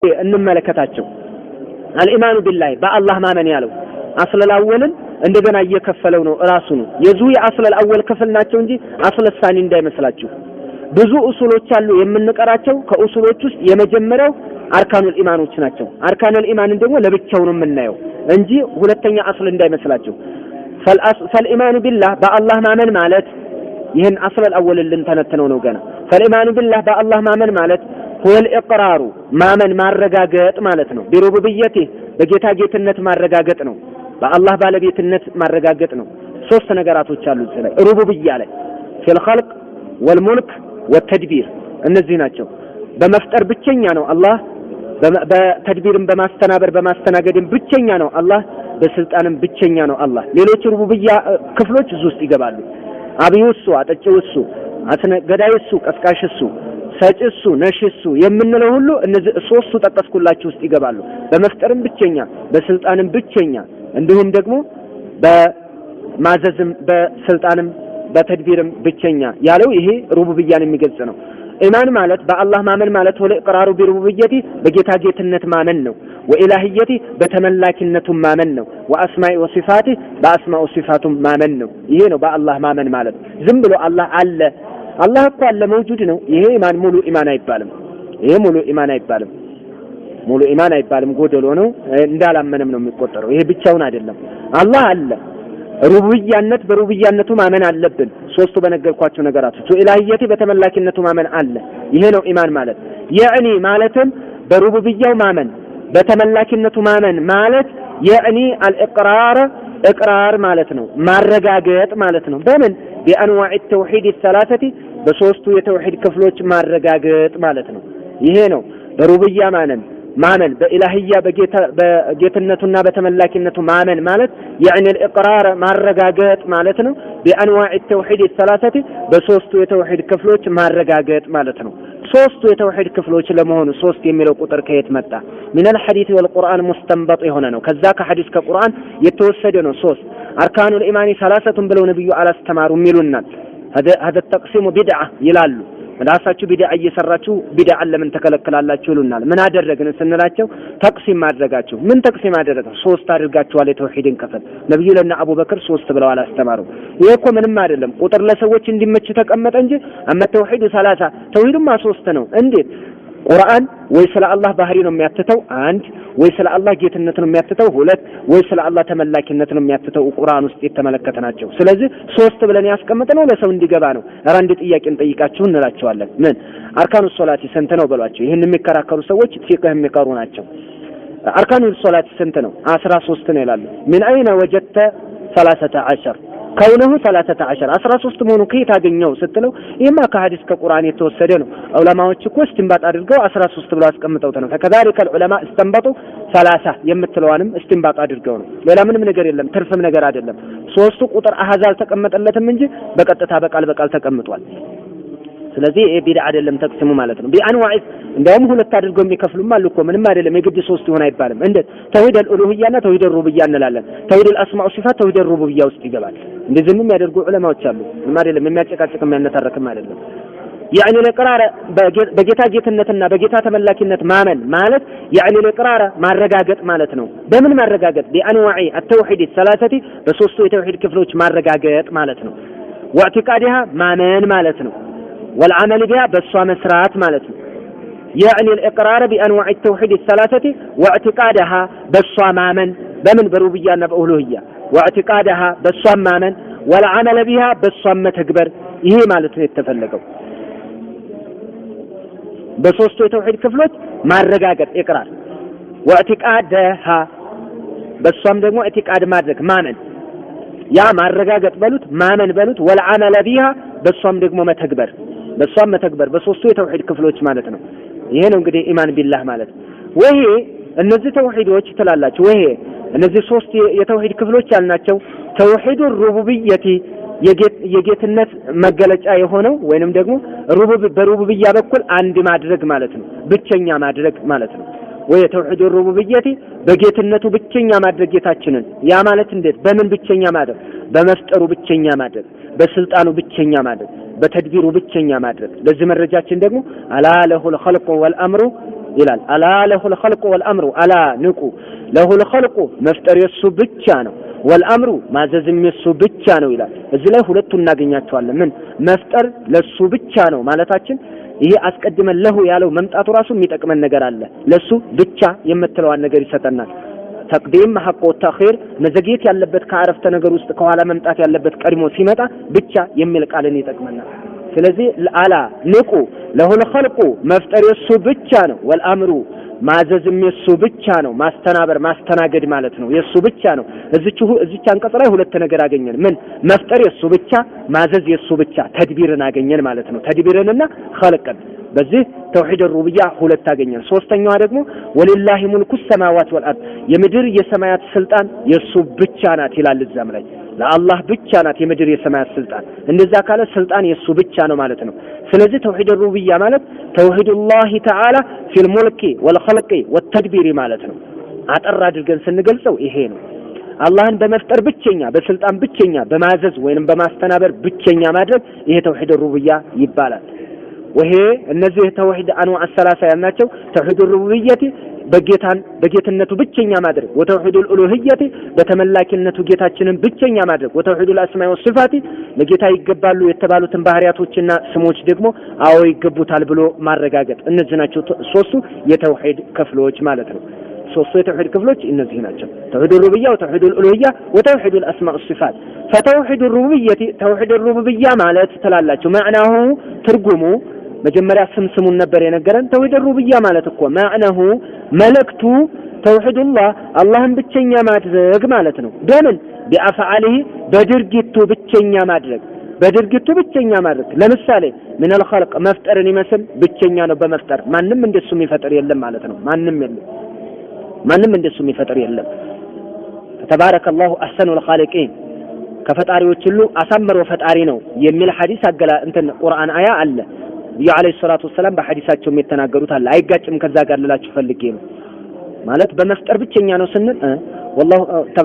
እንመለከታቸው። አልኢማኑ ቢላህ በአላህ ማመን ያለው አስለል አወልን እንደገና እየከፈለው ነው ራሱ ነው። የዙ የአስለል አወል ክፍል ናቸው እንጂ አስለል ሳኒ እንዳይመስላችሁ። ብዙ ኡሱሎች አሉ የምንቀራቸው። ከኡሱሎች ውስጥ የመጀመሪያው አርካኑል ኢማኖች ናቸው። አርካኑል ኢማንን ደግሞ ለብቻው ነው የምናየው እንጂ ሁለተኛ አስል እንዳይመስላችሁ። ፈልኢማኑ ቢላህ በአላህ ማመን ማለት ይህን አስለል አወልን ልንተነትነው ነው ገና። ፈልኢማኑ ቢላህ በአላህ ማመን ማለት ሁወል ኢቅራሩ ማመን ማረጋገጥ ማለት ነው። ቢሩቡብየቲ በጌታ ጌትነት ማረጋገጥ ነው። በአላህ ባለቤትነት ማረጋገጥ ነው። ሶስት ነገራቶች አሉ ስለ ሩቡብያ ላይ ፊል ኸልቅ ወልሙልክ ወተድቢር እነዚህ ናቸው። በመፍጠር ብቸኛ ነው አላህ፣ በተድቢርም በማስተናበር በማስተናገድም ብቸኛ ነው አላህ፣ በስልጣንም ብቸኛ ነው አላህ። ሌሎች ሩቡብያ ክፍሎች እዚህ ውስጥ ይገባሉ። አብዩ እሱ፣ አጠጪው እሱ፣ ገዳይ እሱ፣ ቀስቃሽ እሱ፣ ሰጪ እሱ፣ ነሽ እሱ የምንለው ሁሉ እነዚህ ሶስቱ ጠቀስኩላችሁ ውስጥ ይገባሉ። በመፍጠርም ብቸኛ፣ በስልጣንም ብቸኛ፣ እንዲሁም ደግሞ በማዘዝም በስልጣንም በተድቢርም ብቸኛ ያለው ይሄ ሩቡብያን የሚገልጽ ነው። ኢማን ማለት በአላህ ማመን ማለት ወለ ኢቅራሩ ቢሩቡብየቲ በጌታ ጌትነት ማመን ነው። ወኢላሂየቲ በተመላኪነቱ ማመን ነው። ወአስማኢ ወሲፋቲ በአስማኡ ሲፋቱ ማመን ነው። ይሄ ነው በአላህ ማመን ማለት። ዝም ብሎ አላህ አለ አላህ እኮ አለ መውጁድ ነው። ይሄ ኢማን ሙሉ ኢማን አይባልም። ይሄ ሙሉ ኢማን አይባልም። ሙሉ ኢማን አይባልም። ጎደሎ ነው። እንዳላመነም ነው የሚቆጠረው። ይሄ ብቻውን አይደለም። አላህ አለ ሩቡብያነት በሩቡብያነቱ ማመን አለብን። ሶስቱ በነገርኳቸው ነገራቶች ኢላሂየቲ በተመላኪነቱ ማመን አለ። ይሄ ነው ኢማን ማለት። ያኒ ማለትም በሩቡብያው ማመን በተመላኪነቱ ማመን ማለት ያኒ አልኢቅራር ኢቅራር ማለት ነው። ማረጋገጥ ማለት ነው። በምን ቢአንዋዕ ተውሂድ الثلاثه በሶስቱ የተውሂድ ክፍሎች ማረጋገጥ ማለት ነው። ይሄ ነው በሩቡብያ ማመን በኢላሂያ በጌትነቱና በተመላኪነቱ ማመን ማለት يعني الإقرار ማረጋገጥ ማለት ነው። بأنواع التوحيد الثلاثة በሶስቱ የተውሂድ ክፍሎች ማረጋገጥ ማለት ነው። ሶስቱ የተውሂድ ክፍሎች ለመሆኑ ሶስት የሚለው ቁጥር ከየት መጣ? من الحديث والقرآن مستنبط የሆነ ነው። ከዛ ከሐዲስ ከቁርአን የተወሰደ ነው። ሶስት أركان الإيمان ثلاثة ብለው ነብዩ አላስተማሩም ይሉናል። هذا التقسيم بدعة ይላሉ። ራሳችሁ ቢድዓ እየሰራችሁ ቢድዓን ለምን ተከለከላላችሁ ይሉናል። ምን አደረግን ስንላቸው ተቅሲም ማድረጋችሁ። ምን ተቅሲም አደረጋችሁ? ሶስት አድርጋችኋል የተውሂድን ክፍል። ነብዩ ለና አቡበክር ሶስት ብለው አላስተማሩ። ይሄ እኮ ምንም አይደለም፣ ቁጥር ለሰዎች እንዲመች ተቀመጠ እንጂ አመ ተውሂዱ 30 ተውሂድማ ሶስት ነው። እንዴት? ቁርአን ወይ ስለ አላህ ባህሪ ነው የሚያትተው አንድ፣ ወይ ስለ አላህ ጌትነት ነው የሚያትተው ሁለት፣ ወይ ስለ አላህ ተመላኪነት ነው የሚያትተው ቁርአን ውስጥ የተመለከተናቸው። ስለዚህ ሶስት ብለን ያስቀመጥነው ለሰው እንዲገባ ነው። ኧረ አንድ ጥያቄ እንጠይቃችሁ እንላቸዋለን። ምን አርካኑ ሶላት ስንት ነው በሏቸው። ይሄን የሚከራከሩ ሰዎች ፊቅህ የሚቀሩ ናቸው። አርካኑ ሶላት ስንት ነው? 13 ነው ይላሉ። ምን አይነ ወጀተ 13 ከውነሁ 13 13 መሆኑ ከየት አገኘው ስትለው ይሄማ ከሐዲስ ከቁርአን የተወሰደ ነው። ዑለማዎች እኮ እስቲንባጥ አድርገው 13 ብለው አስቀምጠው ነው። ከذلك العلماء استنبطوا 30 የምትለዋንም እስቲንባጥ አድርገው ነው። ሌላ ምንም ነገር የለም፣ ትርፍም ነገር አይደለም። ሶስቱ ቁጥር አሃዛል ተቀመጠለትም እንጂ በቀጥታ በቃል ተቀምጧል። ስለዚህ ይሄ ቢድዓ አይደለም ተቅሲሙ ማለት ነው። ቢአንዋዕ እንደውም ሁለት አድርገው የሚከፍሉም አሉ እኮ ምንም አይደለም። የግድ ሶስት ይሆን አይባልም። እንዴት? ተውሂድ አልኡሉሂያና ተውሂድ አልሩቡቢያ እንላለን። ተውሂድ አልአስማኡ ሲፋት ተውሂድ አልሩቡቢያ ውስጥ ይገባል። እንደዚህ የሚያደርጉ ዑለማዎች አሉ። ምንም አይደለም፣ የሚያጨቃጭቅም የሚያነታረክም አይደለም። يعني الإقرار በጌታ ጌትነትና በጌታ ተመላኪነት ማመን ማለት يعني الإقرار ማረጋገጥ ማለት ነው። በምን ማረጋገጥ? بأنواع التوحيد الثلاثة በሶስቱ የተውሂድ ክፍሎች ማረጋገጥ ማለት ነው። واعتقادها ማመን ማለት ነው። والعمل بها በሷ መስራት ማለት ነው። يعني الإقرار بأنواع التوحيد الثلاثة واعتقادها በሷ ማመን በምን በሩብያና በኡሉሂያ واعتقادها በሷ ማመን والعمل بها በሷ መተግበር ይሄ ማለት ነው የተፈለገው። በሶስቱ የተውሂድ ክፍሎች ማረጋገጥ ኢቅራር واعتقادها በሷም ደግሞ ኢዕቲቃድ ማድረግ ማመን ያ ማረጋገጥ በሉት ማመን በሉት والعمل بها በሷም ደግሞ መተግበር በሶስቱ የተውሂድ ክፍሎች ማለት ነው። ይሄ ነው እንግዲህ ኢማን ቢላህ ማለት ወይ እነዚህ ተውሂዶች ትላላችሁ ወይ እነዚህ ሶስት የተውሂድ ክፍሎች ያልናቸው ተውሂዱ ሩቡብየቲ የጌትነት መገለጫ የሆነው ወይንም ደግሞ በሩቡብያ በኩል አንድ ማድረግ ማለት ነው፣ ብቸኛ ማድረግ ማለት ነው። ወይ ተውሂዱ ሩቡብየቲ በጌትነቱ ብቸኛ ማድረግ ጌታችንን። ያ ማለት እንዴት? በምን ብቸኛ ማድረግ? በመፍጠሩ ብቸኛ ማድረግ፣ በስልጣኑ ብቸኛ ማድረግ፣ በተድቢሩ ብቸኛ ማድረግ። ለዚህ መረጃችን ደግሞ አላ ለሁል ኸልቁ ወልአምሩ ይላል። አላ ለሁል ኸልቁ ወልአምሩ አላ ንቁ ለሁል ኸልቁ መፍጠር የሱ ብቻ ነው፣ ወልአምሩ ማዘዝም የሱ ብቻ ነው ይላል። እዚህ ላይ ሁለቱን እናገኛቸዋለን። ምን መፍጠር ለሱ ብቻ ነው ማለታችን ይሄ አስቀድመን ለሁ ያለው መምጣቱ ራሱ የሚጠቅመን ነገር አለ። ለሱ ብቻ የምትለዋን ነገር ይሰጠናል። ተቅዲም ሐቅ ወተኺር መዘግየት ያለበት ከአረፍተ ነገር ውስጥ ከኋላ መምጣት ያለበት ቀድሞ ሲመጣ ብቻ የሚል ቃልን ይጠቅመናል። ስለዚህ አላ ንቁ ለሁል ኸልቁ መፍጠር የሱ ብቻ ነው፣ ወልአምሩ ማዘዝም የሱ ብቻ ነው። ማስተናበር ማስተናገድ ማለት ነው፣ የሱ ብቻ ነው። እዚች አንቀጽ ላይ ሁለት ነገር አገኘን። ምን መፍጠር የሱ ብቻ፣ ማዘዝ የሱ ብቻ፣ ተድቢርን አገኘን ማለት ነው። ተድቢርንና ኸልቅን በዚህ ተውሂድ ሩብያ ሁለት አገኘን። ሶስተኛዋ ደግሞ ወሊላሂ ሙልኩ ሰማዋት ወልአርድ የምድር የሰማያት ስልጣን የሱ ብቻ ናት ይላል። እዛም ላይ ለአላህ ብቻ ናት የምድር የሰማያት ስልጣን። እንደዛ ካለ ስልጣን የሱ ብቻ ነው ማለት ነው። ስለዚህ ተውሂድ ሩብያ ማለት ተውሂዱላህ ተዓላ ፊል ሙልኪ ወልኸልቂ ወተድቢሪ ማለት ነው። አጠር አድርገን ስንገልጸው ይሄ ነው። አላህን በመፍጠር ብቸኛ፣ በስልጣን ብቸኛ፣ በማዘዝ ወይንም በማስተናበር ብቸኛ ማድረግ ይሄ ተውሂድ ሩብያ ይባላል። ወሄ እነዚህ ተውሂድ አንዋዕ ሰላሳ ያልናቸው ተውሂድ ሩብየቲ በጌትነቱ ብቸኛ ማድረግ፣ ወተውሂድ ኡሉሂየቲ በተመላኪነቱ ጌታችንን ብቸኛ ማድረግ፣ ወተውሂድ አልአስማኢ ወሲፋቲ ለጌታ ይገባሉ የተባሉትን ባህሪያቶችና ስሞች ደግሞ አዎ ይገቡታል ብሎ ማረጋገጥ። እነዚህ ናቸው ሶስቱ የተውሂድ ክፍሎች ማለት ነው። ሶስቱ የተውሂድ ክፍሎች እነዚህ ናቸው። ተውሂድ ሩብያ ወተውሂድ ኡሉሂያ ወተውሂድ አልአስማኢ ወሲፋት። ፈተውሂድ ሩብየቲ ተውሂድ ሩብያ ማለት ትላላችሁ ማዕናሁ ትርጉሙ መጀመሪያ ስሙን ነበር የነገረን። ተውሂድ ሩብያ ማለት እኮ ማዕናሁ መልእክቱ ተውሂዱላህ አላህን ብቸኛ ማድረግ ማለት ነው። በምን ቢአፍዓሊሂ በድርጊቱ ብቸኛ ማድረግ፣ በድርጊቱ ብቸኛ ማድረግ። ለምሳሌ ምን الخلق መፍጠርን ይመስል ብቸኛ ነው በመፍጠር ማንም እንደሱ የሚፈጥር የለም ማለት ነው። ማንም እንደሱ የሚፈጥር የለም። ተባረከላሁ አህሰኑል ኻሊቂን ከፈጣሪዎች ሁሉ አሳምሮ ፈጣሪ ነው የሚል ሐዲስ አገላ ቁርአን አያ አለ። ነብዩ አለይሂ ሰላቱ ወሰለም በሐዲሳቸውም የተናገሩት አለ። አይጋጭም ከዛ ጋር ልላችሁ ፈልጌ ነው። ማለት በመፍጠር ብቸኛ ነው ስንል والله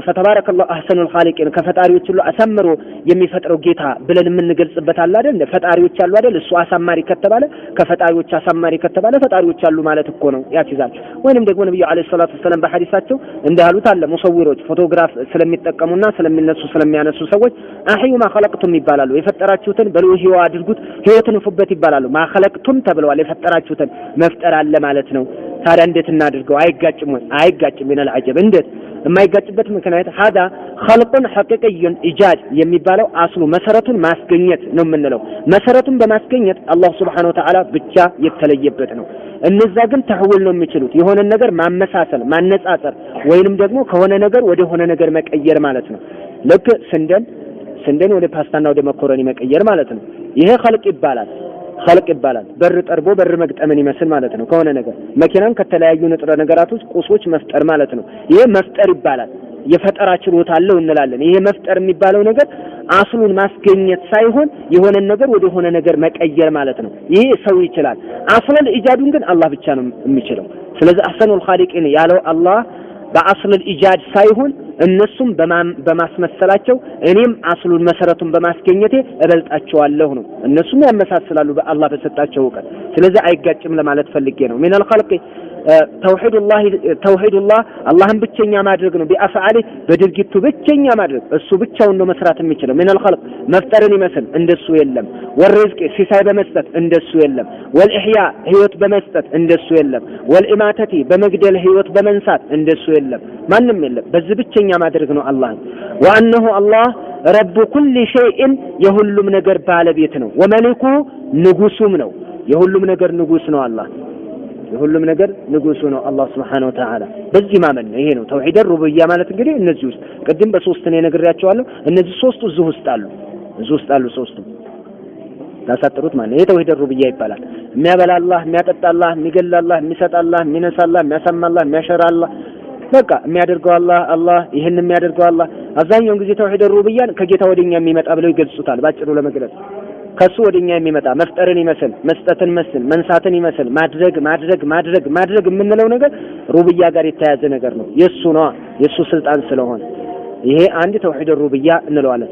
ተባረከላሁ አህሰኑል ኻሊቂን ከፈጣሪዎች ሁሉ አሳምሮ የሚፈጥረው ጌታ ብለን የምንገልጽበት አለ አይደል? ፈጣሪዎች አሉ አይደል? እሱ አሳማሪ ከተባለ ከፈጣሪዎች አሳማሪ ከተባለ ፈጣሪዎች አሉ ማለት እኮ ነው ያትይዛል። ወይንም ደግሞ ነብዩ አለይሂ ሰላቱ ወሰለም በሐዲሳቸው እንዳሉት አለ ሙሰዊሮች ፎቶግራፍ ስለሚጠቀሙና ስለሚያነሱ ሰዎች አህዩ ማ ኸለቅቱም ይባላሉ። የፈጠራችሁትን በሉ ህይወት አድርጉት፣ ህይወትን ፍበት ይባላሉ። ማ ኸለቅቱም ተብለዋል። የፈጠራችሁትን መፍጠር አለ ማለት ነው። ታዲያ እንዴት እናድርገው? አይጋጭም ወይ? አይጋጭም። ምን አልዓጀብ እንዴት የማይጋጭበት ምክንያት ሀዳ ኸልቁን ሐቂቂዩን ኢጃድ የሚባለው አስሉ መሰረቱን ማስገኘት ነው የምንለው። መሰረቱን በማስገኘት አላህ ሱብሓነሁ ወተዓላ ብቻ የተለየበት ነው። እነዛ ግን ተህዊል ነው የሚችሉት። የሆነ ነገር ማመሳሰል፣ ማነጻጸር ወይንም ደግሞ ከሆነ ነገር ወደ ሆነ ነገር መቀየር ማለት ነው። ልክ ስንዴን ወደ ፓስታና ወደ መኮረኒ መቀየር ማለት ነው። ይሄ ኸልቅ ይባላል። በር ጠርቦ በር መግጠምን ይመስል ማለት ነው። ከሆነ ነገር መኪናን ከተለያዩ ንጥረ ነገራቶች ቁሶች መፍጠር ማለት ነው። ይሄ መፍጠር ይባላል። የፈጠራ ችሎታ አለው እንላለን። ይሄ መፍጠር የሚባለው ነገር አስሉን ማስገኘት ሳይሆን የሆነ ነገር ወደ ሆነ ነገር መቀየር ማለት ነው። ይሄ ሰው ይችላል። አስሉን ኢጃዱን ግን አላህ ብቻ ነው የሚችለው። ስለዚህ አህሰኑል ኻሊቂን ያለው አላህ በአስሉል ኢጃድ ሳይሆን እነሱም በማስመሰላቸው እኔም አስሉን መሰረቱን በማስገኘቴ እበልጣቸዋለሁ ነው። እነሱም ያመሳስላሉ በአላህ በሰጣቸው እውቀት። ስለዚህ አይጋጭም ለማለት ፈልጌ ነው። ሚነል ኸልቅ ተውሂዱላህ አላህን ብቸኛ ማድረግ ነው። ቢአፍዓሊ በድርጊቱ ብቸኛ ማድረግ፣ እሱ ብቻውን ነው መስራት የሚችለው። ሚነል ኸልቅ መፍጠርን ይመስል እንደሱ የለም። ወርዝቅ ሲሳይ በመስጠት እንደሱ የለም። ወልኢህያ ህይወት በመስጠት እንደሱ የለም። ወልኢማተቲ በመግደል ህይወት በመንሳት እንደሱ የለም። ማንም የለም። በዚህ ብቸኛ ማድረግ ነው አላህን። ወአነሁ አላህ ረቡ ኩሊ ሸይእን የሁሉም ነገር ባለቤት ነው። ወመሊኩ ንጉሱም ነው። የሁሉም ነገር ንጉስ ነው አላህ። የሁሉም ነገር ንጉሱ ነው አላህ Subhanahu Wa Ta'ala። በዚህ ማመን ነው። ይሄ ነው ተውሂድ ሩብያ ማለት። እንግዲህ እነዚህ ውስጥ ቅድም በሶስት ነው ነግሬያቸዋለሁ። እነዚህ ሶስቱ እዚህ ውስጥ አሉ ሶስቱ ታሳጥሩት ማለት ነው። የተውሂድ ሩብያ ይባላል። የሚያበላ አላህ፣ የሚያጠጣ አላህ፣ የሚገል አላህ፣ የሚሰጥ አላህ፣ የሚነሳ አላህ፣ የሚያሰማ አላህ፣ የሚያሸራ አላህ፣ በቃ የሚያደርገው አላህ ይሄን የሚያደርገው አላህ። አብዛኛውን ጊዜ ተውሂድ ሩብያን ከጌታ ወደኛ የሚመጣ ብለው ይገልጹታል። ባጭሩ ለመግለጽ ከሱ ወደኛ የሚመጣ መፍጠርን ይመስል፣ መስጠትን መስል፣ መንሳትን ይመስል ማድረግ የምንለው ነገር ሩብያ ጋር የተያያዘ ነገር ነው። የሱ ስልጣን ስለሆነ ይሄ አንድ ተውሂድ ሩብያ እንለዋለን።